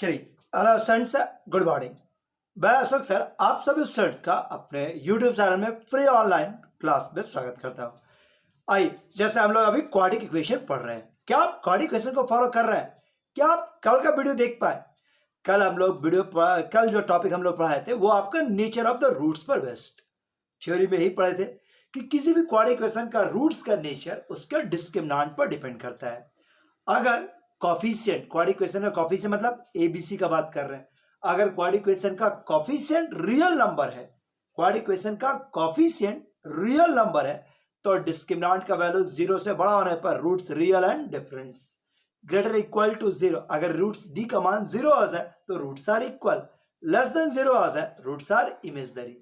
चलिए hello students, good morning. मैं Ashok sir आप सभी स्टूडेंट्स का अपने यूट्यूब चैनल में फ्री ऑनलाइन क्लास में स्वागत करता हूँ। आइए, जैसे हम लोग अभी क्वाड्रेटिक इक्वेशन पढ़ रहे हैं, क्या आप क्वाड्रेटिक इक्वेशन को फॉलो कर रहे हैं? क्या आप कल का वीडियो देख पाए? कल जो टॉपिक हम लोग पढ़ाए थे वो आपका नेचर ऑफ द रूट्स पर बेस्ड थ्योरी में ही पढ़े थे कि किसी भी क्वाड्रेटिक इक्वेशन का रूट्स का नेचर उसके डिस्क्रिमिनेंट पर डिपेंड करता है। अगर कॉफिशिएंट क्वाड्रेटिक इक्वेशन का कॉफिशिएंट मतलब एबीसी का बात कर रहे हैं, अगर क्वाड्रेटिक इक्वेशन का कॉफिशिएंट रियल नंबर है, क्वाड्रेटिक इक्वेशन का कॉफिशिएंट रियल नंबर है, तो डिस्क्रिमिनेंट का वैल्यू जीरो से बड़ा होने पर roots real and difference greater equal to zero. अगर रूट्स डी का मान जीरो आ जाए तो roots are equal, less than zero आ जाए रूट्स आर इमेजनरी।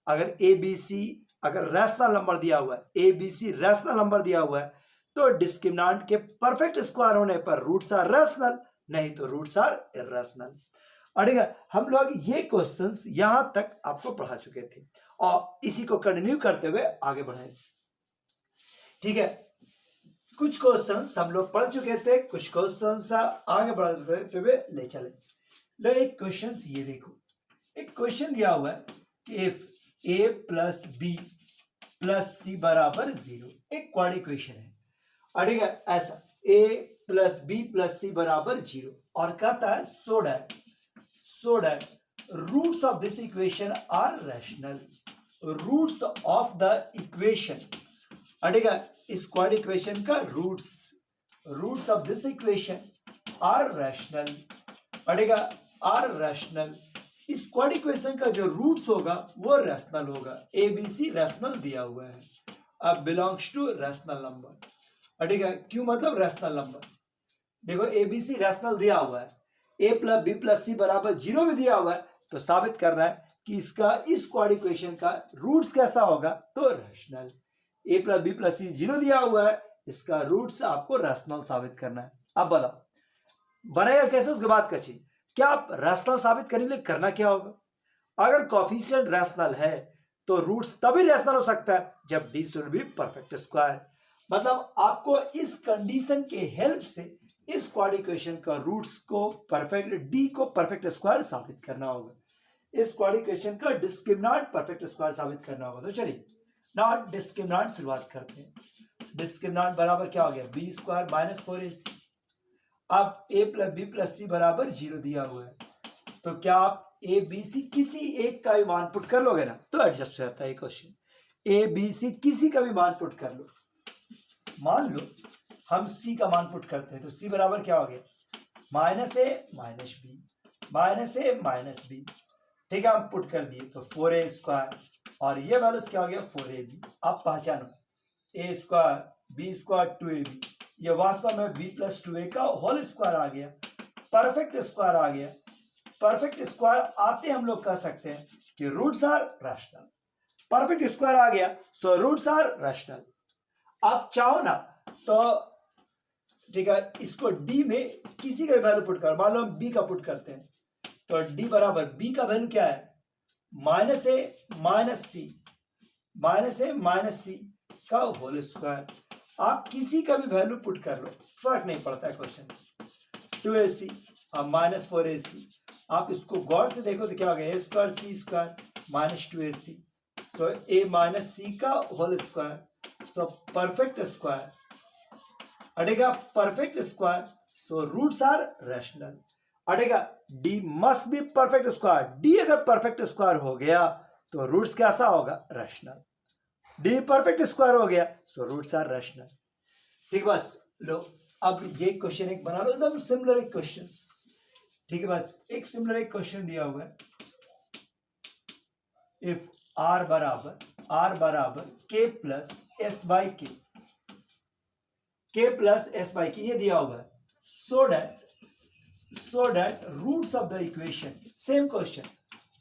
अगर एबीसी अगर रैशनल नंबर दिया हुआ है, एबीसी रैशनल नंबर दिया हुआ है, तो डिस्क्रिमिनेंट के परफेक्ट स्क्वायर होने पर रूट्स आर रैशनल, नहीं तो रूट्स आर इर्रेशनल। ठीक है, हम लोग ये क्वेश्चंस यहां तक आपको पढ़ा चुके थे और इसी को कंटिन्यू करते हुए आगे बढ़े। ठीक है, कुछ क्वेश्चंस हम लोग पढ़ चुके थे, कुछ क्वेश्चंस आगे बढ़ते हुए ले चले। लो एक क्वेश्चंस ये देखो, एक क्वेश्चन दिया हुआ है कि if A plus B plus C बराबर जीरो, एक क्वाड्रेटिक इक्वेशन है। ठीक है, ऐसा a plus B plus C बराबर जीरो और कहता है so that roots of this equation are rational. Roots of the equation, ठीक है, इस क्वाड्रेटिक इक्वेशन का roots of this equation are rational, ठीक है, आर रैशनल। इस क्वाड्रेटिक इक्वेशन का जो रूट्स होगा वो रैशनल होगा। ए बी सी रैशनल दिया हुआ है, अब बिलोंग्स टू रैशनल नंबर। ठीक है, क्यों मतलब रैशनल नंबर? देखो एबीसी रैशनल दिया हुआ है, ए प्लस बी प्लस सी बराबर जीरो भी दिया हुआ है, तो साबित करना है कि इसका इस क्वाड्रेटिक इक्वेशन का रूट्स कैसा होगा, तो रैशनल। ए प्लस बी प्लस सी जीरो दिया हुआ है, इसका रूट्स आपको रैशनल साबित करना है। अब बताओ बनेगा कैसे, उसके बाद का चीज क्या आप रैशनल साबित करने के लिए करना क्या होगा? अगर कोएफिशिएंट रैशनल है तो रूट्स तभी रैशनल हो सकता है जब D should be perfect square. मतलब आपको इस कंडीशन के हेल्प से इस क्वाड्रेटिक इक्वेशन का रूट्स को परफेक्ट, डी को परफेक्ट स्क्वायर साबित करना होगा। इस क्वाड्रेटिक इक्वेशन का डिस्क्रिमिनेंट परफेक्ट स्क्वायर साबित करना होगा। तो चलिए नॉट डिस्क्रिमिनेंट शुरुआत करते हैं। डिस्क्रिमिनेंट बराबर क्या हो गया, बी स्क्वायर माइनस 4ac। अब ए प्लस बी प्लस सी बराबर जीरो दिया हुआ है, तो क्या आप ए बी सी किसी एक का भी मान पुट कर लोगे ना, तो एडजस्ट हो जाता है क्वेश्चन। ए बी सी किसी का भी मान पुट कर लो, मान लो हम सी का मान पुट करते हैं, तो सी बराबर क्या हो गया, माइनस ए माइनस बी, माइनस ए माइनस बी। ठीक है, हम पुट कर दिए तो 4a स्क्वायर और ये वैल्यूज क्या हो गया 4ab। आप पहचानो ए स्क्वायर बी स्क्वायर 2ab, ये वास्तव में b प्लस 2a का होल स्क्वायर आ गया, परफेक्ट स्क्वायर आ गया। परफेक्ट स्क्वायर आते हम लोग कह सकते हैं कि roots are rational. Perfect square आ गया सो रूट्स आर रैशनल। आप चाहो ना तो ठीक है, इसको डी में किसी का वैल्यू पुट कर, मान लो हम बी का पुट करते हैं, तो डी बराबर बी का वैल्यू क्या है, माइनस ए माइनस सी, माइनस ए माइनस सी का होल स्क्वायर। आप किसी का भी वैल्यू पुट कर लो, फर्क नहीं पड़ता है क्वेश्चन। 2ac और माइनस 4ac, आप इसको गौर से देखो तो क्या हो गया, A square C square minus 2ac, so A minus C का whole square, so perfect square, अटेगा perfect square, so roots are rational. अटेगा D must be perfect square, D अगर परफेक्ट स्क्वायर हो गया तो रूट्स कैसा होगा, रैशनल। डी परफेक्ट स्क्वायर हो गया सो रूट्स आर रैशनल। ठीक, बस लो अब ये क्वेश्चन एक बना लो, एकदम सिमिलर एक क्वेश्चन। ठीक है, बस एक सिमिलर एक क्वेश्चन दिया हुआ है, इफ आर बराबर K plus S by K plus S by K, ये दिया हुआ है, so that roots of the equation, same question,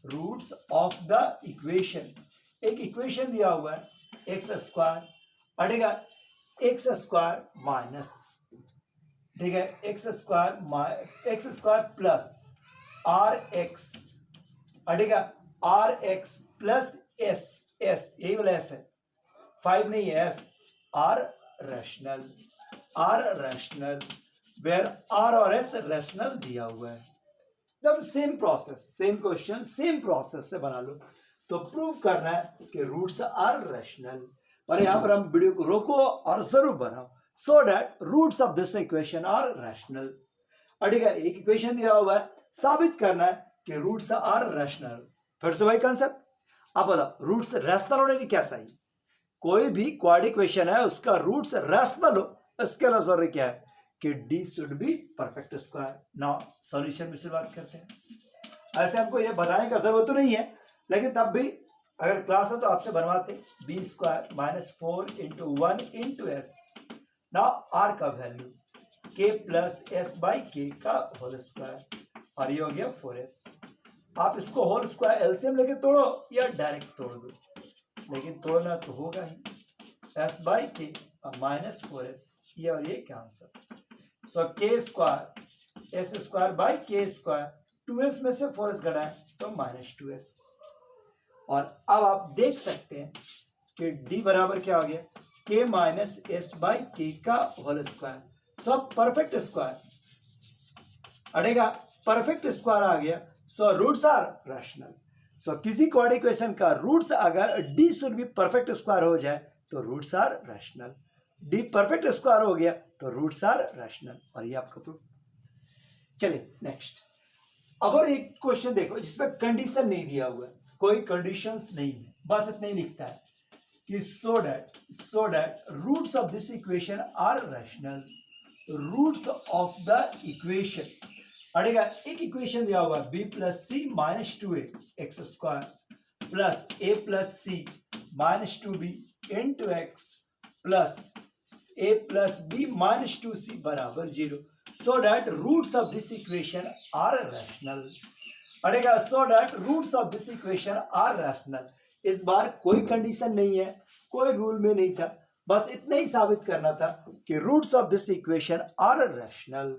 roots of the equation, एक इक्वेशन दिया हुआ है एक्स स्क्वायर, अटेगा एक्स स्क्वायर माइनस, ठीक है, X square plus R X, अटेगा R X plus S, S यही वाला एस है, 5 नहीं है S, R rational, where R और एस रैशनल दिया हुआ है। तब same process, same question, same process से बना लो। तो प्रूव करना है कि रूट्स आर रैशनल। और यहां पर हम वीडियो को रोको और जरूर बनाओ, so that roots of this equation are rational. ठीक है, एक इक्वेशन दिया हुआ है, साबित करना है कि रूट्स आर रैशनल। फिर से वही कंसेप्ट, आप बताओ रूट्स रैशनल होने की क्या सही? कोई भी क्वाड्रेटिक इक्वेशन है उसका रूट्स रैशनल हो, इसके लिए जरूरी क्या है कि d should be perfect square. Now solution में शुरुआत करते हैं। ऐसे हमको ये बताने का जरूरत तो नहीं है, लेकिन तब भी अगर क्लास है तो आपसे बनवाते। B square minus 4 into 1 into S. Now R का value K plus S by K का होल स्क्वायर, और ये हो गया 4s। आप इसको होल स्क्वायर एलसीएम लेके तोड़ो या डायरेक्ट तोड़ दो, लेकिन तोड़ना तो होगा ही। एस बाई के माइनस 4s, ये और ये कैंसर। सो के स्क्वायर एस स्क्वायर बाई के स्क्वायर, 2s में से 4s घटाएं तो माइनस 2s। और अब आप देख सकते हैं कि d बराबर क्या हो गया, k minus S by K का होल स्क्वायर। सब परफेक्ट स्क्वायर अड़ेगा, परफेक्ट स्क्वायर आ गया। So roots are rational. So किसी क्वाड्रेटिक इक्वेशन का रूट्स अगर d should be perfect square हो जाए तो roots are rational. d perfect square हो गया तो रूट्स आर रैशनल, और ये आपका प्रूफ। चलिए नेक्स्ट। अब और एक क्वेश्चन देखो जिसमें कंडीशन नहीं दिया हुआ है, कोई कंडीशंस नहीं है, बस इतना ही लिखता है कि so that roots of this equation are rational. Roots of the equation अड़ेगा, एक इक्वेशन दिया हुआ b plus C minus 2a X square plus a plus C minus 2b into X plus a plus b minus 2c बराबर 0, so that roots of this equation are rational. अड़ेगा so that roots of this equation are rational. इस बार कोई condition नहीं है, कोई rule में नहीं था, बस इतना ही साबित करना था कि roots of this equation are rational.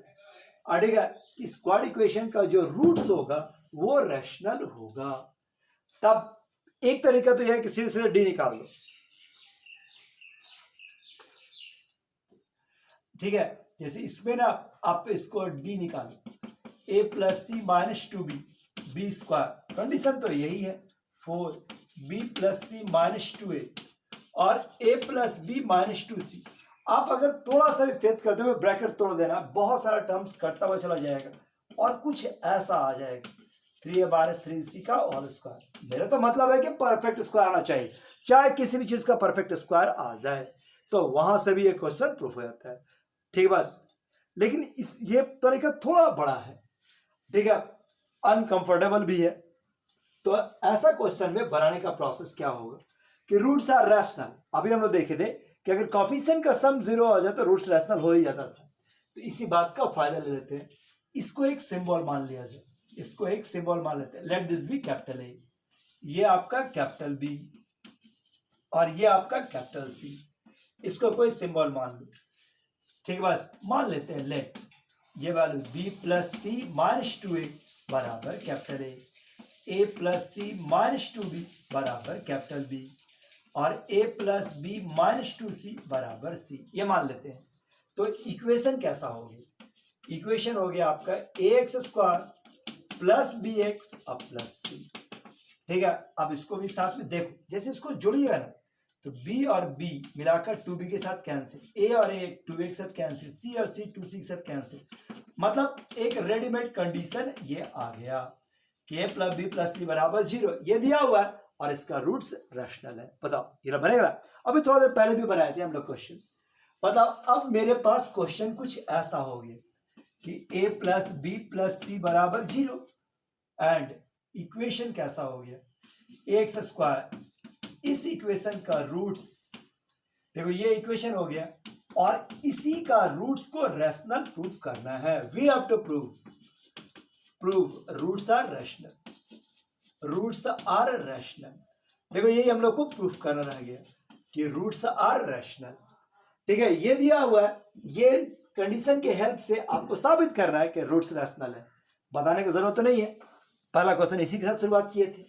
अड़ेगा इस क्वाड इक्वेशन का जो रूट्स होगा वो रैशनल होगा। तब एक तरीका तो यह है कि सीधे सीधे डी निकाल लो, ठीक है। जैसे इसमें ना आप इसको डी निकालो, a plus C minus 2b B square, condition तो यही है 4b plus C minus 2a और a plus B minus 2c। आप अगर थोड़ा सा भी फेथ करते हुए ब्रैकेट तोड़ देना, बहुत सारा टर्म्स कटता हुआ चला जाएगा और कुछ ऐसा आ जाएगा 3a माइनस 3c का होल स्क्वायर। मेरा तो मतलब है कि परफेक्ट स्क्वायर आना चाहिए, चाहे किसी भी चीज का परफेक्ट स्क्वायर आ जाए, तो वहां से भी ये क्वेश्चन प्रूफ हो जाता है, ठीक बस। लेकिन इस ये तरीका थोड़ा बड़ा है, ठीक है, अनकंफर्टेबल भी है। तो ऐसा क्वेश्चन में बनाने का प्रोसेस क्या होगा कि रूट्स आर रैशनल। अभी हम लोग देखे थे कि अगर कोफिशिएंट का सम 0 आ जाए तो रूट्स रैशनल हो ही जाता था। तो इसी बात का फायदा ले लेते हैं, इसको एक सिंबल मान लिया जाए, इसको एक सिंबल मान लेते हैं। Let this B capital A, ये आपका कैपिटल बी और ये आपका कैपिटल सी। इसको कोई सिंबल मान लो, ठीक, बस मान लेते हैं। लेट ये value b plus C minus 2a बराबर capital A plus C minus 2b बराबर कैपिटल बी और a plus B minus 2c बराबर c, ये मान लेते हैं। तो इक्वेशन कैसा होगी, इक्वेशन हो गया आपका ax square plus B X और प्लस सी, ठीक है। अब इसको भी साथ में देखो, जैसे इसको जोड़िएगा ना तो b और b मिलाकर 2b के साथ कैंसिल, a और a 2a के साथ कैंसिल, c और c 2c के साथ कैंसिल। मतलब एक रेडीमेड कंडीशन ये आ गया कि a plus b plus c बराबर 0, ये दिया हुआ है और इसका रूट्स रैशनल है। बताओ ये बनेगा। अभी थोड़ा देर पहले भी बनाए थे हम लोग क्वेश्चंस। बताओ अब मेरे पास क्वेश्चन कुछ ऐसा हो गया कि a plus b plus c बराबर 0 एंड इक्वेशन कैसा हो गया एक्स स्क्वायर। इस इक्वेशन का रूट्स देखो, ये इक्वेशन हो गया और इसी का रूट्स को रैशनल प्रूफ करना है। We have to prove roots are rational, roots are rational. देखो यही हम लोग को प्रूफ करना रह गया कि रूट्स आर रैशनल, ठीक है। ये दिया हुआ है, ये कंडीशन के हेल्प से आपको साबित करना है कि रूट्स रैशनल है। बताने की जरूरत तो नहीं है, पहला क्वेश्चन इसी के साथ शुरुआत किए थे।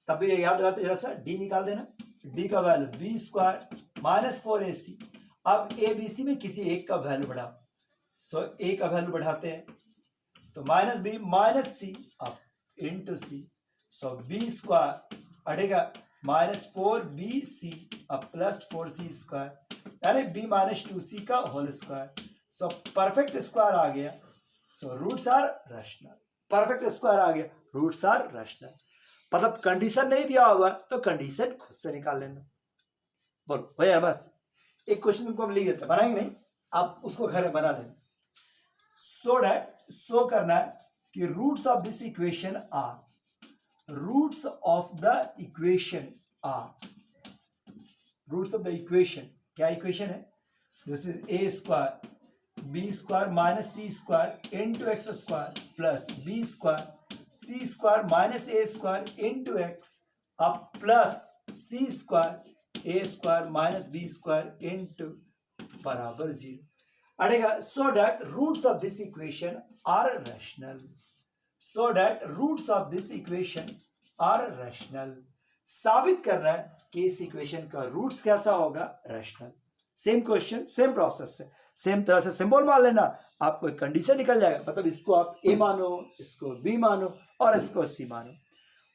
तब भी याद रखते जरा सा, डी निकाल देना, डी का value B square minus 4ac। अब ए बी सी में किसी एक का वैल्यू बढ़ाओ, सो ए का वैल्यू बढ़ाते हैं तो माइनस बी माइनस सी अब into C, so B square अड़ेगा माइनस 4bc अब प्लस 4c स्क्वायर, यानी b माइनस 2c का whole square. So perfect square आ गया, so roots are rational. Perfect square आ गया, रूट्स आर रैशनल। मतलब कंडीशन नहीं दिया होगा तो कंडीशन खुद से निकाल लेना। बोलो भैया, बस एक क्वेश्चन तुमको हम लिख देते, बनाएंगे नहीं, आप उसको घर में बना लेना। सो डैट शो करना है कि roots of this equation are, roots of the equation are, roots of the equation, क्या इक्वेशन है? This is A square B square minus C square into x square plus B square C square minus A square into X अब plus C square A square minus B square into बराबर 0 अड़ेगा। So that roots of this equation are rational, so that roots of this equation are rational. साबित कर रहा है कि इस equation का रूट्स कैसा होगा? Rational. Same question same process से, सेम तरह से सिंबल मान लेना, आपको एक कंडीशन निकल जाएगा। मतलब इसको आप ए मानो, इसको बी मानो और इसको सी मानो।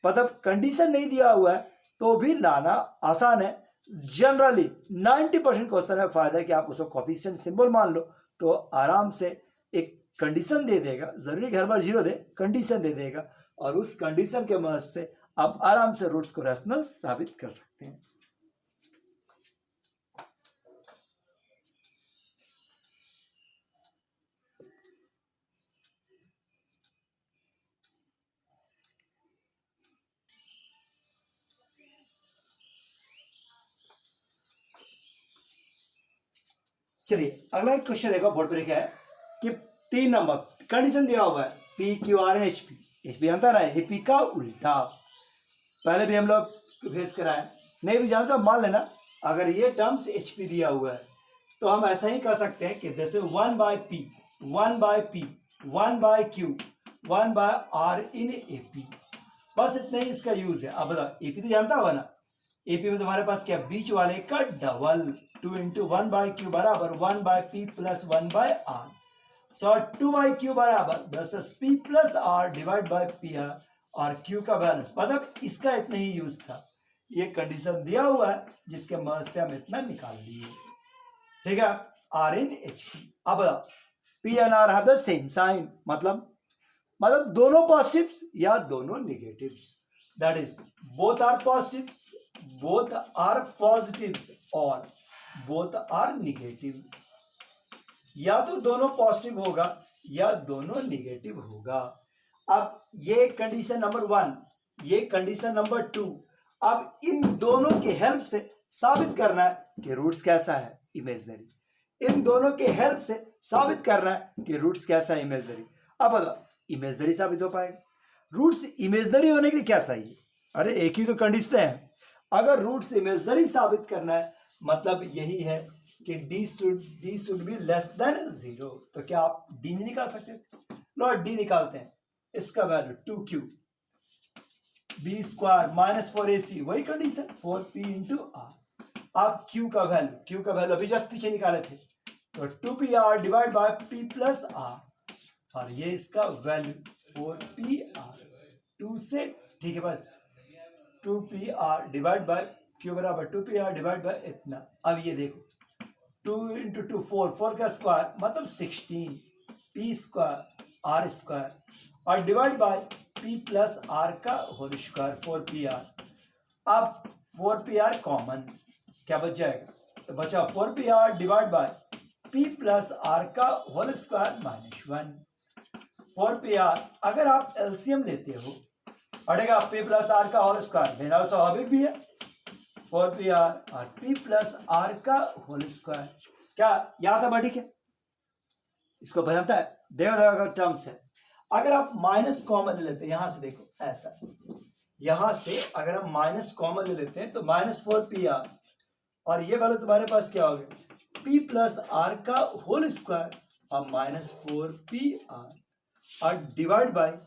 मतलब कंडीशन नहीं दिया हुआ है तो भी लाना आसान है। जनरली 90% क्वेश्चन में फायदा है कि आप उसको कोफिशिएंट सिंबल मान लो तो आराम से एक कंडीशन दे देगा। जरूरी घर बार 0 दे, कंडीशन दे देगा और उस कंडीशन के मदद से आप आराम से रूट्स को रैशनल साबित कर सकते हैं। चलिए अगला एक क्वेश्चन देखो, बोर्ड पर लिखा है कि 3 नंबर कंडीशन दिया हुआ है P Q R in HP. HP जानता है ना, एपी का उल्टा। पहले भी हम लोग फेस कराए, नहीं भी जानता मान लेना। अगर ये टर्म्स एचपी दिया हुआ है तो हम ऐसा ही कर सकते हैं कि जैसे 1 by P 1 by P 1 by Q 1 by R in AP, बस इतना ही इसका यूज है। अब बताओ एपी तो जानता होगा ना, एपी में तुम्हारे पास क्या बीच वाले का डबल 2 इंटू 1 बाय क्यू बराबर 1 by P plus 1 by R. So 2 by Q बराबर दस P plus R divide by P R और क्यू का बैलेंस। मतलब इसका इतना ही यूज था। ये कंडीशन दिया हुआ है जिसके मदद से हम इतना निकाल लिए, ठीक है। R in H P. अब बताओ P and are have the same sign, मतलब दोनों पॉजिटिव्स या दोनों negatives, that is both are positives, both are positives और बोथ आर नेगेटिव। या तो दोनों पॉजिटिव होगा या दोनों नेगेटिव होगा। अब ये कंडीशन नंबर 1, ये कंडीशन नंबर 2। अब इन दोनों के हेल्प से साबित करना है कि रूट्स कैसा है? इमेजिनरी। इन दोनों के हेल्प से साबित करना है कि रूट्स कैसा है? इमेजिनरी। अब बताओ इमेजिनरी साबित हो पाएगा? रूट्स इमेजिनरी होने के लिए क्या चाहिए? अरे एक ही तो कंडीशन है। अगर रूट्स इमेजिनरी साबित करना है मतलब यही है कि d should be less than 0। तो क्या आप d नहीं निकाल सकते? लो d निकालते हैं। इसका value 2q B square minus 4ac, वही कंडीशन 4p इंटू आर। आप q का वैल्यू अभी जस्ट पीछे निकाले थे, तो 2pr divide by p plus r और ये इसका वैल्यू 4pr 2 से, ठीक है। बस 2pr डिवाइड बाय q बराबर 2pr डिवाइड बाय इतना। अब ये देखो 2 इंटू 2 4 का स्क्वायर मतलब 16 p स्क्वायर आर स्क्वायर और divide by p plus are का होल स्क्वायर 4pr। अब 4pr कॉमन, क्या बच जाएगा? तो बचा 4pr divide by p plus are का होल स्क्वायर माइनस 1। 4pr अगर आप एलसीएम लेते हो अड़ेगा p प्लस आर का होल स्क्वायर, लेना स्वाभाविक भी है। 4pr और p प्लस आर का होल स्क्वायर, क्या याद है बड़ी के? इसको बदलता है, देखो टर्म्स है। अगर आप माइनस कॉमन ले लेते हैं, यहां से देखो ऐसा, यहां से अगर हम माइनस कॉमन ले लेते हैं तो माइनस 4pr और ये वाला तुम्हारे पास क्या हो गया? p प्लस आर का होल स्क्वायर और माइनस 4pr और divide by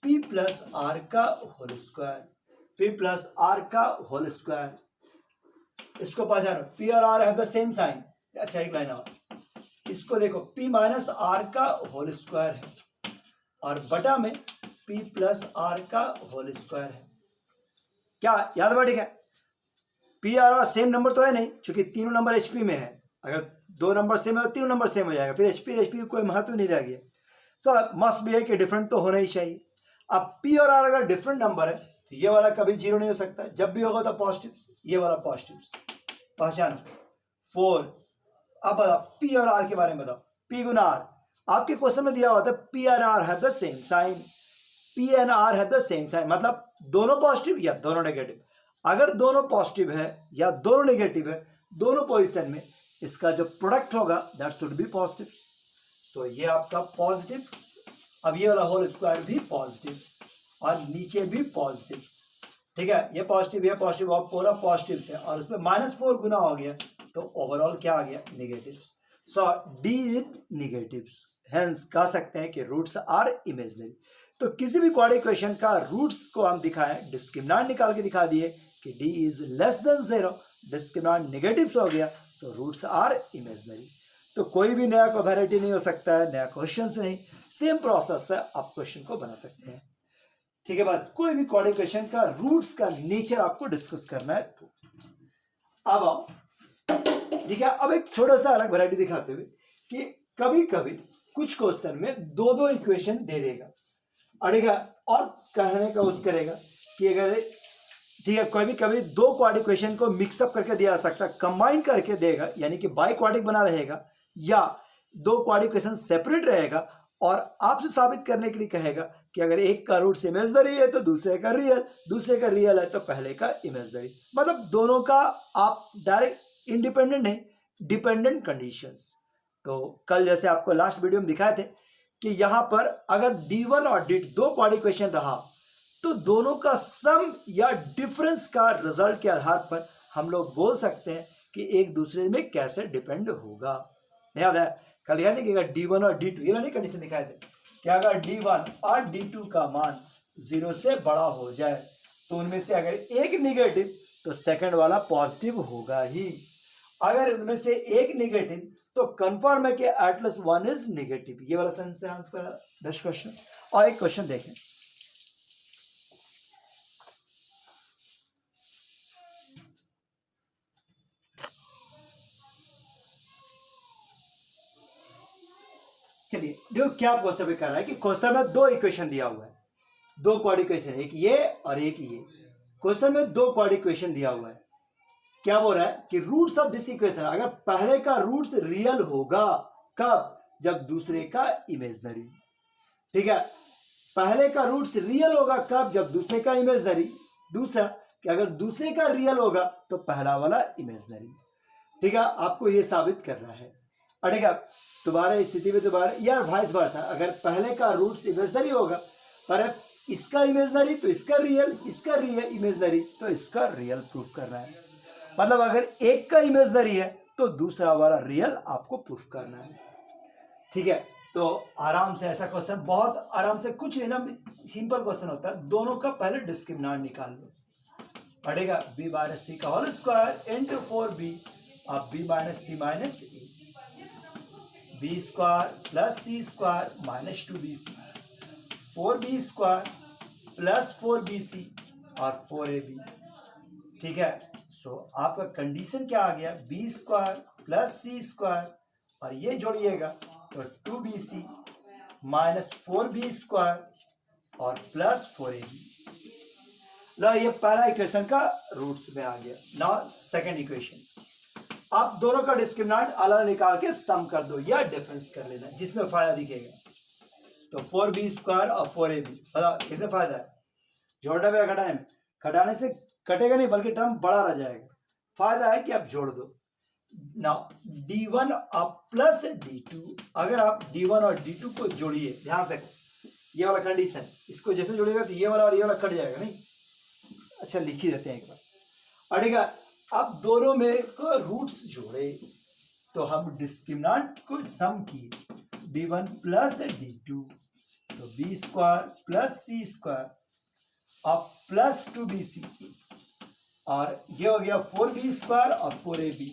p plus are का whole square, p plus are का होल स्क्वायर। इसको पहचानो, p और r have the same sign. अच्छा एक लाइन और, इसको देखो p माइनस आर का होल स्क्वायर है और बटा में p प्लस आर का होल स्क्वायर है। क्या याद बढ़ गया? P R are same number तो है नहीं, क्योंकि तीनों नंबर एचपी में है। अगर दो नंबर सेम है तो तीनों नंबर सेम हो जाएगा, फिर एचपी कोई महत्व नहीं रह गया। तो मस्ट भी है कि डिफरेंट तो होना ही चाहिए। अब पी और आर अगर डिफरेंट नंबर है तो ये वाला कभी जीरो नहीं हो सकता, जब भी होगा तो पॉजिटिव्स, ये वाला पॉजिटिव्स। पहचान 4। अब बताओ पी और आर के बारे में बताओ। पी गुना आर आपके क्वेश्चन में दिया हुआ था, p and are have the same sign, p and are have the same sign, मतलब दोनों पॉजिटिव या दोनों नेगेटिव। अगर दोनों पॉजिटिव है या दोनों नेगेटिव है, दोनों पोजीशन में इसका जो प्रोडक्ट होगा दैट शुड बी पॉजिटिव। सो ये आपका पॉजिटिव, अब ये वाला होल स्क्वायर भी पॉजिटिव और नीचे भी पॉजिटिव। ठीक है, ये पॉजिटिव और पूरा पॉजिटिव है, और उसमें -4 गुना हो गया तो ओवरऑल क्या आ गया? Negative. So D is negatives, hence कह सकते हैं कि रूट्स आर इमेजिनरी। तो किसी भी क्वाड्रेटिक इक्वेशन का रूट्स को हम दिखाएं, डिस्क्रिमिनेंट निकाल के दिखा दिए कि d is less than 0, discriminant negatives हो गया, सो रूट्स आर इमेजिनरी। तो कोई भी नया वैरायटी नहीं हो सकता है, नया क्वेश्चन नहीं, सेम प्रोसेस है, आप क्वेश्चन को बना सकते हैं। ठीक है बात, कोई भी क्वाड्रेटिक इक्वेशन का रूट्स का नेचर आपको डिस्कस करना है। तो अब आओ, ठीक है, अब एक छोटा सा अलग वैरायटी दिखाते हुए कि कभी कभी कुछ क्वेश्चन में दो दो इक्वेशन दे देगा, अड़ेगा, और कहने का उस करेगा कि अगर ठीक है कभी कभी दो क्वाड्रेटिक इक्वेशन को मिक्सअप करके दिया जा सकता है, कंबाइन करके देगा, यानी कि बाई क्वाड्रेटिक बना रहेगा, या दो क्वाड्रेटिक इक्वेशन सेपरेट रहेगा और आपसे साबित करने के लिए कहेगा कि अगर एक का रूट इमेजिनरी है तो दूसरे का रियल, दूसरे का रियल है तो पहले का इमेजिनरी, मतलब दोनों का आप डायरेक्ट इंडिपेंडेंट नहीं, डिपेंडेंट कंडीशंस। तो कल जैसे आपको लास्ट वीडियो में दिखाए थे कि यहां पर अगर D1 और D2 दो क्वाड्रेटिक इक्वेशन रहा तो दोनों का सम या डिफरेंस का रिजल्ट के आधार पर हम लोग बोल सकते हैं कि एक दूसरे में कैसे डिपेंड होगा। याद है कल यानी कि अगर D1 और D2 ये वाली कंडीशन दिखाए थे कि अगर D1 और D2 का मान 0 से बड़ा हो जाए तो उनमें से अगर एक नेगेटिव तो सेकंड वाला पॉजिटिव होगा ही, अगर उनमें से एक नेगेटिव तो कंफर्म है कि एटलीस्ट वन इज नेगेटिव। ये वाला सेंस है आंसर बेस्ट क्वेश्चन। और एक क्वेश्चन देखें, चलिए देखो क्या क्वेश्चन में कर रहा है कि क्वेश्चन में दो इक्वेशन दिया हुआ है, दो क्वाड्रेटिक इक्वेशन, एक ये और एक ये। क्वेश्चन में दो क्वाड्रेटिक इक्वेशन दिया हुआ है, क्या बोल रहा है कि रूट्स ऑफ दिस इक्वेशन, अगर पहले का रूट्स रियल होगा कब? जब दूसरे का इमेजिनरी। ठीक है, पहले का रूट्स रियल होगा कब? जब दूसरे का इमेजिनरी। दूसरा कि अगर दूसरे का रियल होगा तो पहला वाला इमेजिनरी। ठीक है, आपको यह साबित करना है। ठीक है, दोबारा स्थिति में दोबारा या वाइस वर्सा, अगर पहले का रूट्स इमेजिनरी होगा पर इसका इमेजिनरी तो इसका रियल, इसका रियल इमेजिनरी तो इसका रियल प्रूफ करना है। मतलब अगर एक का इमेजिनरी है तो दूसरा वाला रियल आपको प्रूफ करना है। ठीक है, तो आराम से ऐसा क्वेश्चन बहुत आराम से, कुछ नहीं ना, सिंपल क्वेश्चन होता है, दोनों का पहले डिस्क्रिमिनेंट निकाल लो। पड़ेगा b माइनस सी का होल स्क्वायर इंटू 4b, अब b minus C minus A, B square plus C square minus 2bc, 4b square plus 4bc और 4ab। ठीक है, सो आपका कंडीशन क्या आ गया? B square plus C square और ये जोड़िएगा तो 2bc माइनस 4b स्क्वायर और प्लस 4ab। लो ये पहला इक्वेशन का रूट्स में आ गया। नाउ सेकंड इक्वेशन, आप दोनों का डिस्क्रिमिनेंट अलग निकाल के सम कर दो या डिफरेंस कर लेना, जिसमें फायदा दिखेगा। तो 4b स्क्वायर और 4ab, बताओ किसे फायदा है? जोड़ने में घटाने में? घटाने से कटेगा नहीं बल्कि टर्म बड़ा रह जाएगा। फायदा है कि आप जोड़ दो ना, D1 अब प्लस D2। अगर आप D1 और D2 को जोड़िए, ध्यान से ये वाला कंडीशन, इसको जैसे जोड़िएगा तो ये वाला और ये वाला कट जाएगा नहीं। अच्छा लिख ही देते हैं एक बार। अड़ेगा अब दोनों में को रूट्स जोड़े तो हम डिस्क्रिमिनेंट को सम किए, D1 प्लस D2 तो b square plus C square अब प्लस 2bc और ये हो गया 4b स्क्वायर और 4ab,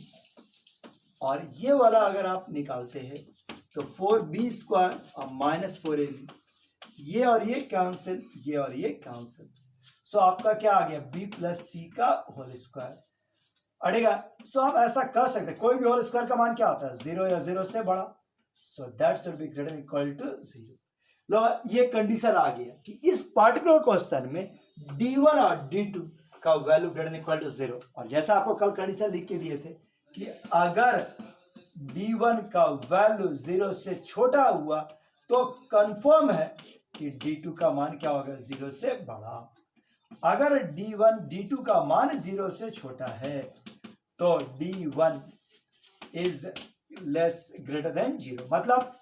और ये वाला अगर आप निकालते हैं तो 4b स्क्वायर और माइनस 4ab ये और ये कैंसिल, ये और ये कैंसिल। सो आपका क्या आ गया, b प्लस सी का होल स्क्वायर अड़ेगा। सो हम ऐसा कर सकते हैं, कोई भी होल स्क्वायर का मान क्या होता है, 0 या 0 से बड़ा। So that should be greater equal to 0। लो ये कंडीशन आ गया कि इस पार्टिकुलर क्वेश्चन में d1 और d2 का वैल्यू ग्रेटर इक्वल टू 0। और जैसा आपको कल कंडीशन लिख के दिए थे कि अगर d1 का वैल्यू 0 से छोटा हुआ तो कंफर्म है कि d2 का मान क्या होगा, 0 से बड़ा। अगर d1 d2 का मान 0 से छोटा है तो d1 is less greater than 0। मतलब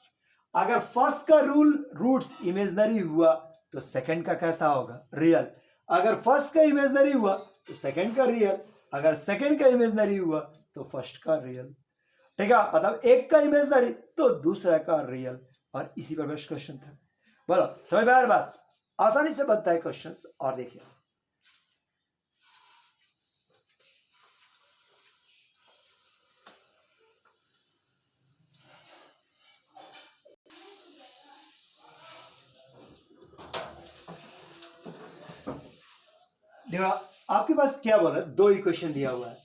अगर फर्स्ट का रूट्स इमेजनरी हुआ तो सेकंड का कैसा होगा, रियल। अगर फर्स्ट का इमेजनरी हुआ तो सेकंड का रियल, अगर सेकंड का इमेजनरी हुआ तो फर्स्ट का रियल। ठीक है, मतलब एक का इमेजनरी तो दूसरा का रियल। और इसी पर बेस्ट क्वेश्चन था। बोलो समझ में आ रहा बात, आसानी से बनता है क्वेश्चन। और देखिए देखो आपके पास क्या बोला, दो इक्वेशन दिया हुआ है।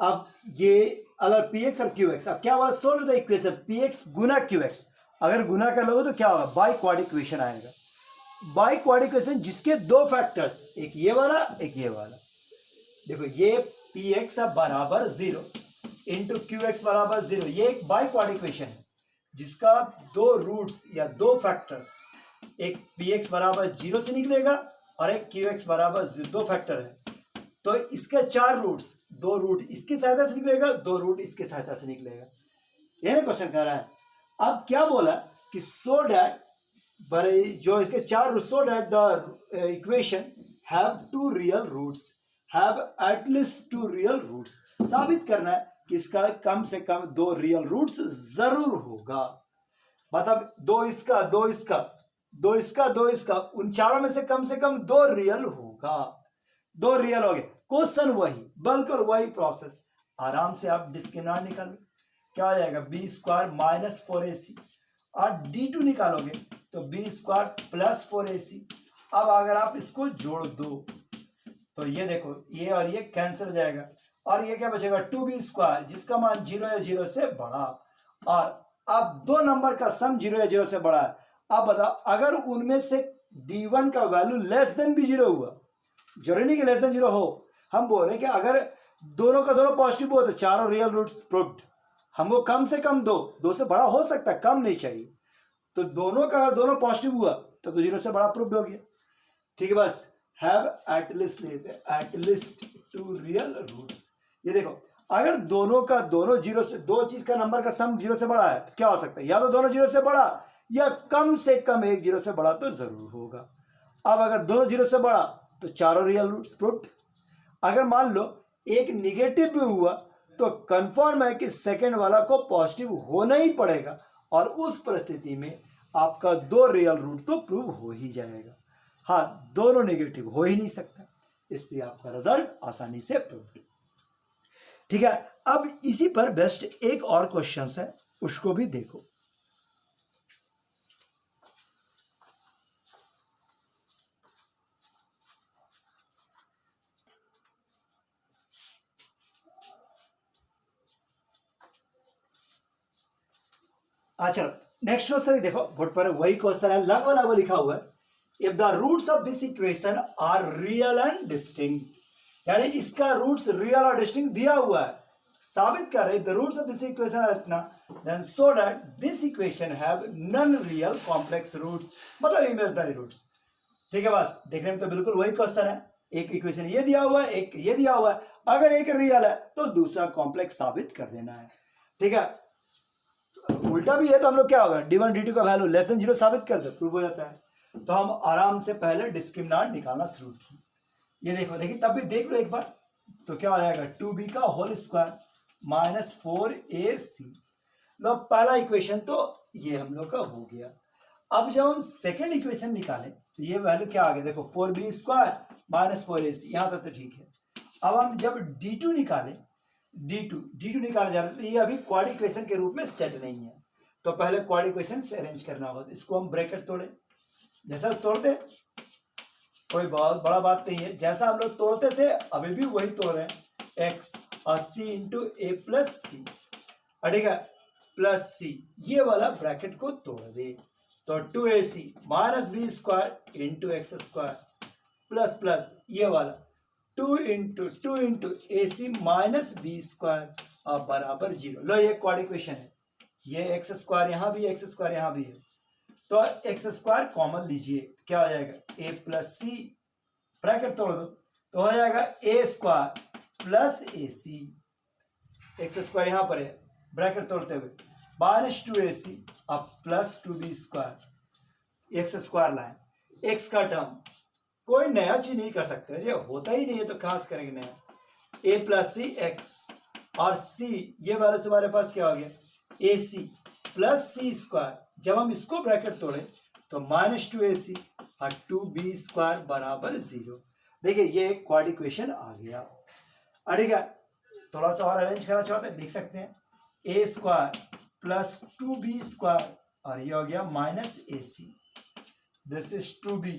अब ये अगर px और qx, अब क्या बोला, solve the equation px Guna qx। अगर गुना कर लोगे तो क्या होगा, बाई क्वाड इक्वेशन आएगा। बाई क्वाड इक्वेशन जिसके दो फैक्टर्स, एक ये वाला एक ये वाला। देखो ये px अब बराबर 0 इंटू qx बराबर 0, ये एक बाई क्वाड इक्वेशन है जिसका दो रूट्स या दो फैक्टर्स, एक px बराबर 0 से निकलेगा और एक qx बराबर 0, दो फैक्टर है तो इसके चार रूट्स, दो रूट इसकी सहायता से निकलेगा, दो रूट इसके सहायता से निकलेगा। यह क्वेश्चन कह रहा है। अब क्या बोला कि सो डैट जो इसके चार root, so that the equation have two real roots, have at least two real roots. साबित करना है कि इसका कम से कम दो रियल रूट्स जरूर होगा। मतलब दो इसका दो इसका दो इसका दो इसका, उन चारों में से कम दो रियल होगा। दो रियल हो गए, क्वेश्चन वही, बिल्कुल वही प्रोसेस। आराम से आप डिस्क्रिमिनेंट निकालो, क्या आ जाएगा, बी स्क्वायर माइनस 4ac। और d2 निकालोगे तो बी स्क्वायर प्लस 4ac। अब अगर आप इसको जोड़ दो तो ये देखो ये और ये कैंसिल हो जाएगा और ये क्या बचेगा, 2b स्क्वायर जिसका मान 0 या 0 से बड़ा। और अब दो नंबर का सम 0 या 0 से बड़ा है। अब बताओ अगर उनमें से d1 का वैल्यू लेस देन भी 0 हुआ, जरूरी नहीं कि लेस देन 0 हो, हम बोल रहे हैं कि अगर दोनों का दोनों पॉजिटिव हो तो चारों रियल रूट्स प्रूव्ड। हमको कम से कम दो से बड़ा हो सकता है, कम नहीं चाहिए। तो दोनों का अगर दोनों पॉजिटिव हुआ तो 0 से बड़ा प्रूव्ड हो गया। ठीक है, बस हैव एटलीस्ट लेते, एटलीस्ट टू रियल रूट्स। ये देखो अगर दोनों का दोनों 0 से, दो चीज का नंबर का सम 0 से बड़ा है तो क्या हो सकता है, या तो दोनों 0 से बड़ा या कम से कम एक 0 से बड़ा तो जरूर होगा। अब अगर दोनों 0 से बड़ा तो चारों रियल रूट्स प्रूव्ड। अगर मान लो एक निगेटिव भी हुआ तो कंफर्म है कि सेकंड वाला को पॉजिटिव होना ही पड़ेगा और उस परिस्थिति में आपका दो रियल रूट तो प्रूव हो ही जाएगा। हाँ, दोनों नेगेटिव हो ही नहीं सकता, इसलिए आपका रिजल्ट आसानी से प्रूव्ड। ठीक है, अब इसी पर बेस्ट एक और क्वेश्चन है, उसको भी देखो। अच्छा नेक्स्ट क्वेश्चन देखो, बोर्ड पर वही क्वेश्चन है, लगभग लगभग लिखा हुआ है। If the roots of this equation are real and distinct, यानी इसका रूट्स रियल और डिस्टिंक्ट दिया हुआ है, साबित कर रहे the roots of this equation are इतना, then so that this equation have non real complex roots, मतलब इमेजिनरी रूट्स। ठीक है, बात देखने में तो बिल्कुल वही क्वेश्चन है। एक इक्वेशन ये दिया हुआ है, एक ये दिया हुआ है, अगर एक रियल है तो दूसरा कॉम्प्लेक्स साबित कर देना है। ठीक है, उल्टा भी है तो हम लोग क्या होगा, d1 d2 का वैल्यू लेस देन 0 साबित कर दे, प्रूव हो जाता है। तो हम आराम से पहले डिस्क्रिमिनेंट निकालना शुरू किए। ये देखो, लेकिन तब भी देख लो एक बार, तो क्या हो जाएगा, 2b का होल स्क्वायर माइनस 4ac। लो पहला इक्वेशन तो ये हम लोग का हो गया। अब जब हम सेकेंड इक्वेशन निकालें तो ये वैल्यू क्या आ गया, देखो 4b स्क्वायर माइनस 4ac, यहां तक तो ठीक है। अब हम जब d2 निकालें, d2 निकाले जा रहे हैं तो ये अभी क्वाड इक्वेशन के रूप में सेट नहीं है, तो पहले क्वाड इक्वेशन से अरेंज करना होगा। इसको हम ब्रैकेट तोड़े, जैसा तोड़ते, कोई बहुत बड़ा बात नहीं है, जैसा हम लोग तोड़ते थे अभी भी वही तोड़ रहे हैं। एक्स और सी इंटू ए प्लस सी, ठीक है, प्लस सी, ये वाला ब्रैकेट को तोड़ दे तो 2ac minus B square into x square plus plus ये वाला 2 a c minus B square अब बराबर 0। लो ये क्वाड इक्वेशन है, ये एक्स स्क्वायर यहाँ भी, एक्स स्क्वायर यहाँ भी है, तो एक्स स्क्वायर कॉमन लीजिए, क्या हो जाएगा ए प्लस सी, ब्रैकेट तोड़ दो तो हो जाएगा ए स्क्वायर प्लस ए सी, एक्स स्क्वायर यहाँ पर है, ब्रैकेट तोड़ते हुए माइनस 2ac अब plus 2b square, x square लाए, एक्स का टर्म कोई नया चीज नहीं कर सकते, ये होता ही नहीं है तो कहां से करेंगे नया, ए प्लस सी एक्स और सी, ये वाला तुम्हारे पास क्या हो गया ए सी प्लस सी स्क्वायर, जब हम इसको ब्रैकेट तोड़े तो माइनस 2ac और 2b स्क्वायर बराबर 0। देखिए ये क्वाड इक्वेशन आ गया। ठीक है, थोड़ा सा और अरेंज करना चाहते हैं, देख सकते हैं ए स्क्वायर प्लस 2b स्क्वायर और ये हो गया minus A c, this is 2b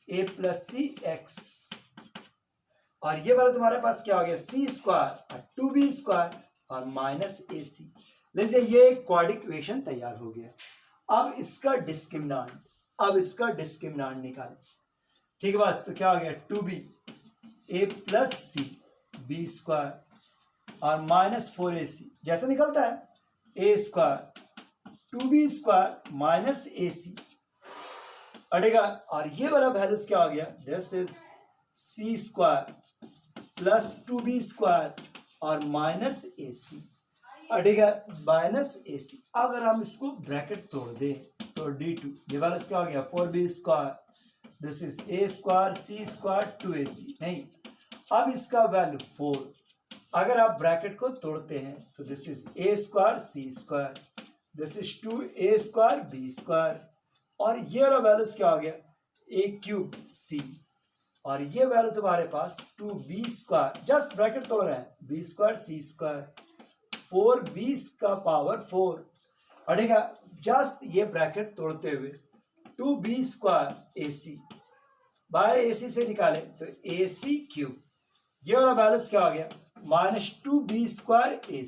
a plus c x और ये वाला तुम्हारे पास क्या हो गया सी स्क्वायर और 2b स्क्वायर और माइनस ए सी। लीजिए ये क्वाड इक्वेशन तैयार हो गया। अब इसका डिस्क्रिमिनांट, अब इसका डिस्क्रिमिनांट निकालें, ठीक है बस, तो क्या हो गया 2b a plus c b square और माइनस 4ac, जैसे निकलता है a square 2b square minus ए सी, अड़ेगा, और ये वाला वैल्यूज क्या हो गया this is c square plus 2b square और माइनस ए सी, अड़ेगा माइनस ए सी। अगर हम इसको ब्रैकेट तोड़ दें तो d2, ये वाला क्या हो गया 4b square, this is A square C square 2ac, नहीं, अब इसका वैल्यू 4, अगर आप ब्रैकेट को तोड़ते हैं तो this is A square C square, this is 2a square B square और ये वाला वैल्यूज क्या हो गया ए क्यूब सी और ये वैल्यू तुम्हारे पास 2b स्क्वायर, जस्ट ब्रैकेट तोड़ रहे हैं बी स्क्वायर सी स्क्वायर 4b का पावर 4, अड़ेगा, जस्ट ये ब्रैकेट तोड़ते हुए 2b स्क्वायर ए सी, बाहर ए सी से निकाले तो ए सी क्यूब, ये वाला वैल्यूज क्या हो गया माइनस 2b स्क्वायर ए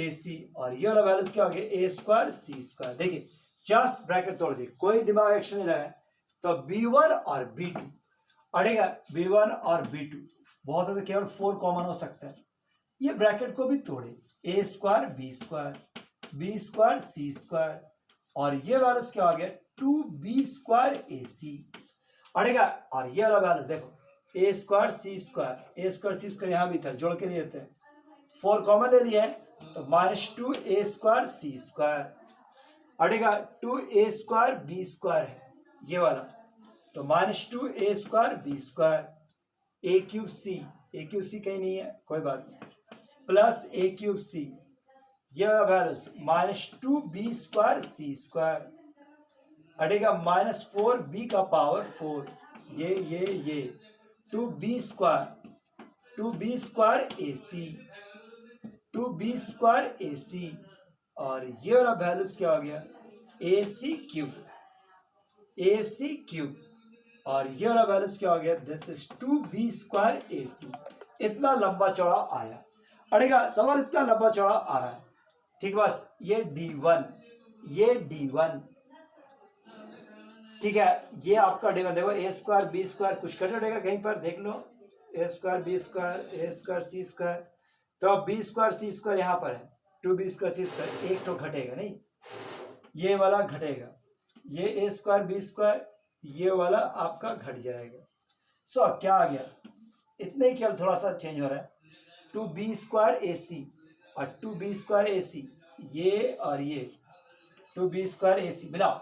सी और ये वाला वैल्यूज क्या हो गया ए स्क्वायर सी स्क्वायर। देखिए जस्ट ब्रैकेट तोड़ दिए, कोई दिमाग एक्शन नहीं लगाए, तो b1 और b2, अड़ेगा b1 और b2 बहुत है तो केवल 4 कॉमन हो सकता है, ये ब्रैकेट को भी तोड़े ए स्क्वायर बी स्क्वायर सी स्क्वायर और ये वैल्यूज क्या हो गया 2b स्क्वायर ए सी, अड़ेगा, और ये वाला वैल्यूज देखो ए स्क्वायर सी स्क्वायर यहां भी था, जोड़ के लिए देते हैं, 4 कॉमन ले लिए तो माइनस 2a स्क्वायर सी स्क्वायर, अड़ेगा 2a स्क्वायर बी स्क्वायर है ये वाला, तो minus 2a square B square A cube C कहीं नहीं है कोई बात नहीं, प्लस ए क्यूब सी, ये वाला वैल्यूज माइनस 2b स्क्वायर सी स्क्वायर, अड़ेगा माइनस 4b का पावर 4, ये 2b स्क्वायर ए सी 2b स्क्वायर ए सी और ये वाला वैल्यूज क्या हो गया ए सी क्यूब और ये वाला वैल्यूज क्या हो गया दिस इज 2b स्क्वायर ए सी। इतना लंबा चौड़ा आया, अड़ेगा सवाल इतना लंबा चौड़ा आ रहा है, ठीक, बस ये d1 ठीक है, ये आपका d1, देखो ए स्क्वायर बी स्क्वायर कुछ कट उठेगा कहीं पर, देख लो ए square B square A square C square, तो बी स्क्वायर सी स्क्वायर यहाँ पर है 2b स्क्वायर सी स्क्वायर, एक तो घटेगा नहीं, ये वाला घटेगा, ये ए स्क्वायर बी स्क्वायर ये वाला आपका घट जाएगा। सो क्या आ गया, इतने ही केवल थोड़ा सा चेंज हो रहा है, 2b स्क्वायर ए सी और 2b स्क्वायर ए सी, ये और ये 2b स्क्वायर ए सी मिला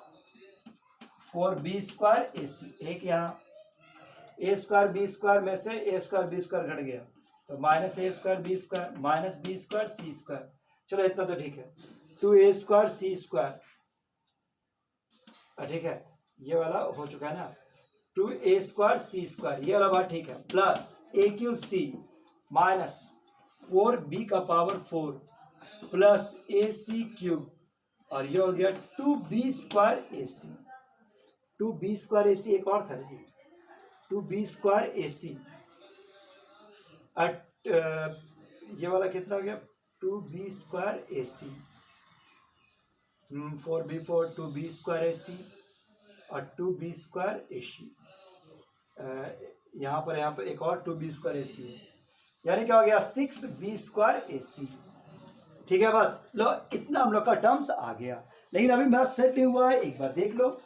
4b स्क्वायर ए सी, एक यहाँ ए स्क्वायर बी स्क्वायर में से ए स्क्वायर बी स्क्वायर घट गया तो minus A square B square minus B square C square, चलो इतना तो ठीक है, 2a स्क्वायर सी स्क्वायर, ठीक है, ये वाला हो चुका है ना, 2a स्क्वायर सी स्क्वायर, ये वाला बात ठीक है, प्लस ए क्यूब सी माइनस 4b का पावर 4 प्लस ए सी क्यूब और ये हो गया 2b स्क्वायर ए सी, 2b² AC एक और था जी, 2b² AC एट ये वाला कितना हो गया, 2b² AC, 4b4 2b² AC और 2b² AC, यहाँ पर एक और 2b² AC है, यानी क्या हो गया 6b² AC। ठीक है, बस लो इतना हम लोग का टर्म्स आ गया, लेकिन अभी मेरा सेट नहीं हुआ है, एक बार देख लो।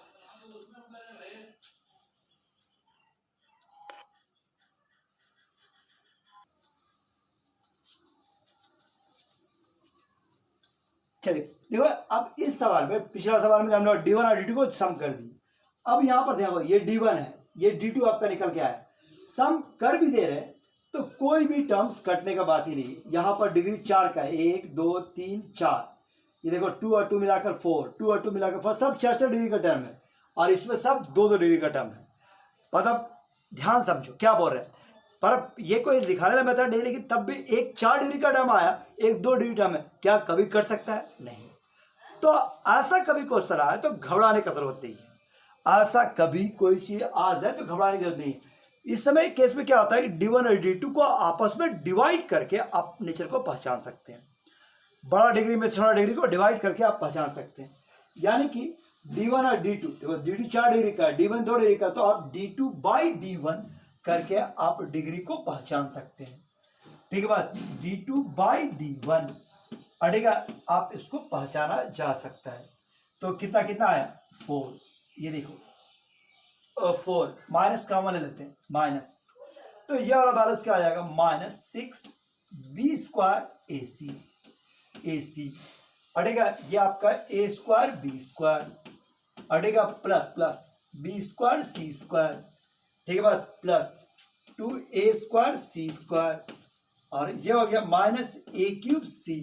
चलिए देखो, अब इस सवाल में, पिछला सवाल में हम लोग D1 और D2 को सम कर दी। अब यहां पर देखो ये D1 है, ये D2 आपका निकल के आया, सम कर भी दे रहे हैं तो कोई भी टर्म्स कटने का बात ही नहीं। यहां पर डिग्री 4 का है, 1 2 3 4, ये देखो 2 और 2 मिलाकर 4, 2 और 2 मिलाकर 4, सब 4 डिग्री का टर्म है, और इसमें सब 2 डिग्री का टर्म है। मतलब ध्यान समझो क्या बोल रहे हैं, पर ये कोई लिखाने वाला मेथड नहीं, लेकिन तब भी एक 4 डिग्री का टर्म आया, एक 2 डिग्री टर्म है, क्या कभी कर सकता है? नहीं। तो ऐसा कभी क्वेश्चन आया तो घबराने की जरूरत नहीं है, ऐसा कभी कोई चीज आ जाए तो घबराने की जरूरत नहीं है। इस समय केस में क्या होता है कि D1 और D2 को आपस में डिवाइड करके आप नेचर को पहचान सकते हैं, बड़ा डिग्री में छोटा डिग्री को डिवाइड करके आप पहचान सकते हैं। यानी कि D1 और D2, देखो D2 4 डिग्री का, D1 2 डिग्री का, तो आप D2/D1 करके आप डिग्री को पहचान सकते हैं। ठीक है बात, D2/D1 अड़ेगा, आप इसको पहचाना जा सकता है। तो कितना कितना आया 4, ये देखो 4, माइनस कॉमन ले लेते हैं, माइनस, तो ये वाला बैलेंस क्या आ जाएगा, -6b² AC अड़ेगा, ये आपका A² B² अड़ेगा, plus plus B² C², ठीक है बस, प्लस 2A² C², और ये हो गया -A³ C,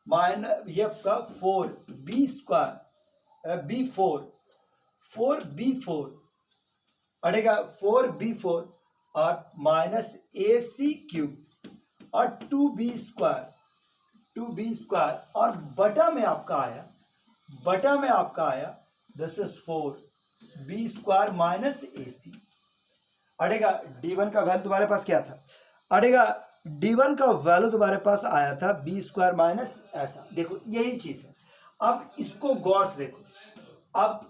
माइनस ये आपका 4B4 अड़ेगा 4B4 और -AC³ और 2B² और बटा में आपका आया this is 4B² AC अड़ेगा। D1 का वैल्यू तुम्हारे पास क्या था, अड़ेगा D1 का वैल्यू तुम्हारे पास आया था B² माइनस ऐसा, देखो यही चीज है। अब इसको गौर से देखो, अब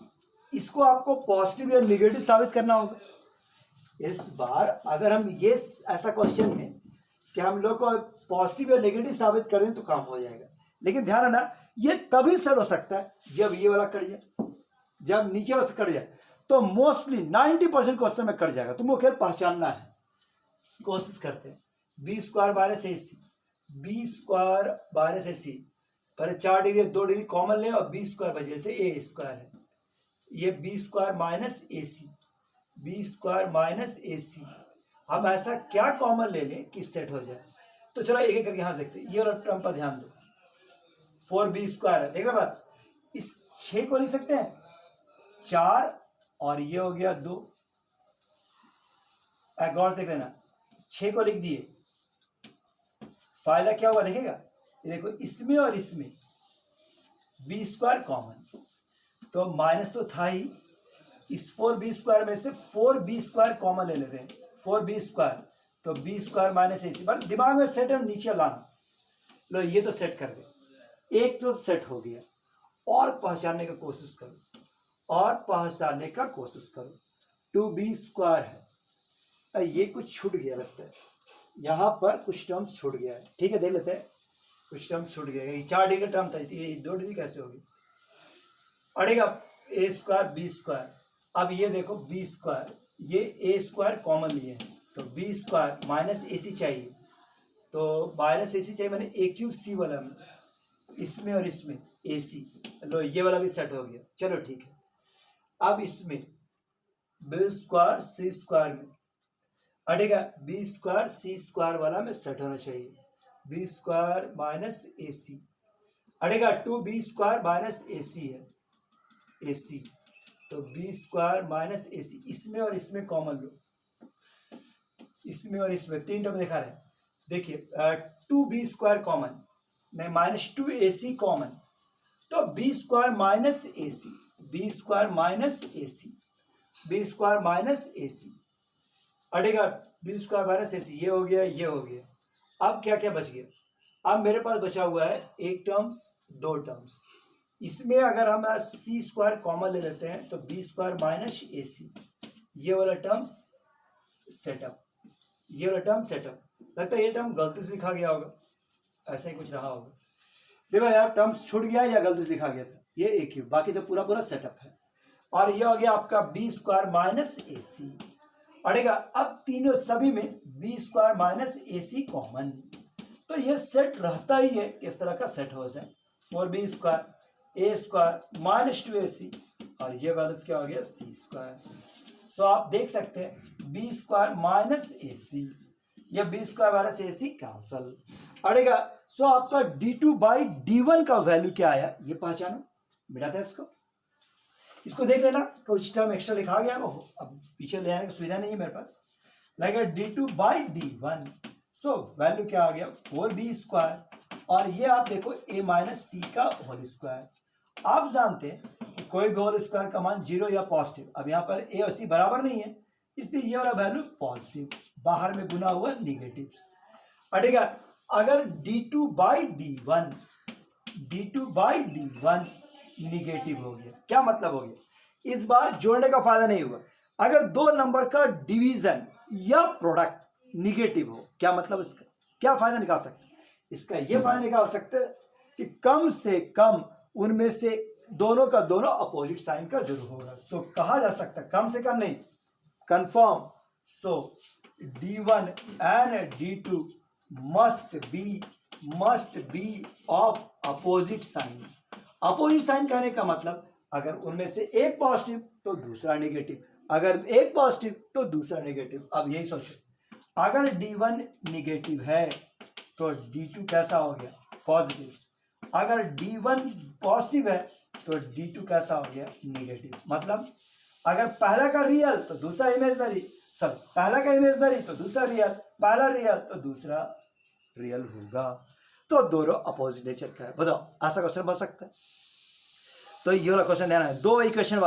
इसको आपको पॉजिटिव या निगेटिव साबित करना होगा। इस बार अगर हम ये ऐसा क्वेश्चन है कि हम लोग को पॉजिटिव या नेगेटिव साबित कर दें तो काम हो जाएगा, लेकिन ध्यान रखना ये तभी सेट हो सकता है जब ये वाला कट जाए, जब नीचे वाला कट जाए, तो मोस्टली 90% क्वेश्चन में कट जाएगा। तुमको केवल पहचानना है, कोशिश करते हैं। B² minus AC, B² AC, पहले 4 डिग्री 2 डिग्री कॉमन ले और B² बचे से A² है, ये B² minus AC, B² minus AC, हम ऐसा क्या कॉमन ले लें कि सेट हो जाए। तो चलो एक एक करके यहां से देखते हैं, ये वाला टर्म पर ध्यान दो, 4B² है, देख रहे बस, इस 6 को लिख सकते हैं 4 और ये हो गया 2, गौर से देख लेना, 6 को लिख दिए, फायदा क्या हुआ देखेगा, ये देखो इसमें और इसमें B² कॉमन, तो माइनस तो था ही, इस 4B² में से 4B² कॉमन ले लेते हैं, 4B², तो B² माइनस AC, बस दिमाग में सेट है, नीचे लाना। लो ये तो सेट कर गए, एक तो सेट हो गया, और पहचानने की कोशिश करो, और पहचानने का कोशिश करो। 2B² है, ये कुछ छूट गया लगता है, यहाँ पर कुछ टर्म्स छूट गया है, ठीक है देख लेते हैं, कुछ टर्म्स छूट गया, ये 4 डिग्री टर्म था, ये 2 डिग्री कैसे होगी, अड़ेगा A² B², अब ये देखो B², ये A² कॉमन लिए हैं, तो B² माइनस AC चाहिए, तो माइनस AC चाहिए, मैंने A³ C वाला में, इसमें और इसमें AC, लो ये वाला भी सेट हो गया, चलो ठीक है। अब इसमें B² C² में अड़ेगा, B² C² वाला में सेट होना चाहिए, B² minus AC अड़ेगा, 2B² minus AC है, AC, तो B² माइनस AC, इसमें और इसमें कॉमन लो, इसमें और इसमें 3 टर्म दिखा रहे हैं, देखिए 2B² कॉमन, नहीं -2AC कॉमन, तो B² minus AC, B² minus AC B square minus ए सी, अड़ेगा बी स्क्वायर माइनस ए सी, ये हो गया, ये हो गया। अब क्या क्या बच गया? अब मेरे पास बचा हुआ है एक टर्म्स, दो टर्म्स। इसमें अगर हम सी स्क्वायर कॉमन ले लेते हैं तो बी स्क्वायर माइनस ए सी, ये वाला टर्म्स सेटअप, ये वाला टर्म सेटअप। लगता है ये टर्म गलती से लिखा गया होगा, ऐसा ही कुछ रहा होगा। देखो यार, टर्म्स छूट गया या गलती से लिखा गया था, ये एक ही, बाकी तो पूरा पूरा सेटअप है। और ये हो गया आपका बी स्क्वायर माइनस ए सी, अड़ेगा अब तीनों सभी में बी स्क्वायर माइनस ए सी कॉमन, तो ये सेट रहता ही है, किस तरह का सेट हो जाए, 4b square A square minus 2ac, और ये वैल्यूज क्या हो गया, सी स्क्वायर। सो आप देख सकते हैं बी स्क्वायर माइनस ए सी, ये बी स्क्वायर माइनस ए सी कैंसल, अड़ेगा। सो आपका d2/d1 का वैल्यू क्या आया, ये पहचानो, मिटाते हैं इसको देख लेना, कुछ टर्म एक्स्ट्रा लिखा गया हो, अब पीछे ले आने की सुविधा नहीं है मेरे पास, लगेगा d2/d1। सो वैल्यू क्या आ गया, 4b स्क्वायर, और ये आप देखो a माइनस सी का होल स्क्वायर। आप जानते हैं कि कोई भी होल स्क्वायर का मान 0 या पॉजिटिव, अब यहाँ पर a और c बराबर नहीं है, इसलिए ये वाला वैल्यू पॉजिटिव, बाहर में गुना हुआ निगेटिव्स, अटेगा। अगर d2/d1 निगेटिव हो गया, क्या मतलब हो गया, इस बार जोड़ने का फायदा नहीं हुआ। अगर दो नंबर का डिवीजन या प्रोडक्ट निगेटिव हो, क्या मतलब, इसका क्या फायदा निकाल सकते, इसका यह फायदा निकाल सकते कि कम से कम उनमें से दोनों का दोनों अपोजिट साइन का जरूर होगा। सो कहा जा सकता, कम से कम नहीं, confirm. So d1 and d2 must be of opposite sign. Opposite sign कहने का मतलब अगर उनमें से एक पॉजिटिव तो दूसरा नेगेटिव, अगर एक पॉजिटिव तो दूसरा नेगेटिव। अब यही सोचो, अगर d1 नेगेटिव है तो d2 कैसा हो गया, पॉजिटिव। अगर d1 पॉजिटिव है तो d2 कैसा हो गया, नेगेटिव। मतलब अगर पहला का रियल तो दूसरा इमेजनरी, सब पहला का इमेजनरी तो दूसरा रियल, पहला रियल तो दूसरा रियल होगा, तो दोनों अपोजिट नेचर का है। बताओ ऐसा क्वेश्चन बन सकता है? तो ये वाला क्वेश्चन देना है दो इक्वेशन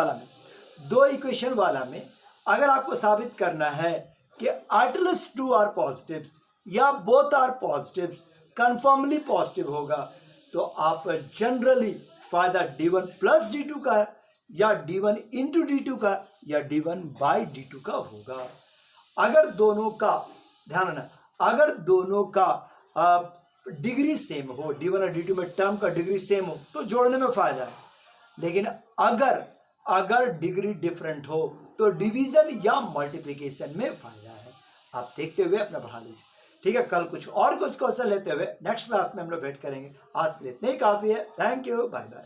वाला में अगर आपको साबित करना है कि एटलीस्ट 2 आर पॉजिटिव्स या both are positives, confirmly positive होगा, तो आप जनरली फायदा d1 प्लस d2 का है, या d1 इंटू d2 का, या d1/d2 का होगा। अगर दोनों का, ध्यान रखना, अगर दोनों का डिग्री सेम हो, d1 और d2 में टर्म का डिग्री सेम हो तो जोड़ने में फायदा है, लेकिन अगर डिग्री डिफरेंट हो तो डिवीजन या मल्टीप्लिकेशन में फायदा है। आप देखते हुए अपना बढ़ा लीजिए, ठीक है। कल कुछ क्वेश्चन लेते हुए नेक्स्ट क्लास में हम लोग भेंट करेंगे। आज के लिए इतना ही काफी है। Thank you, bye bye.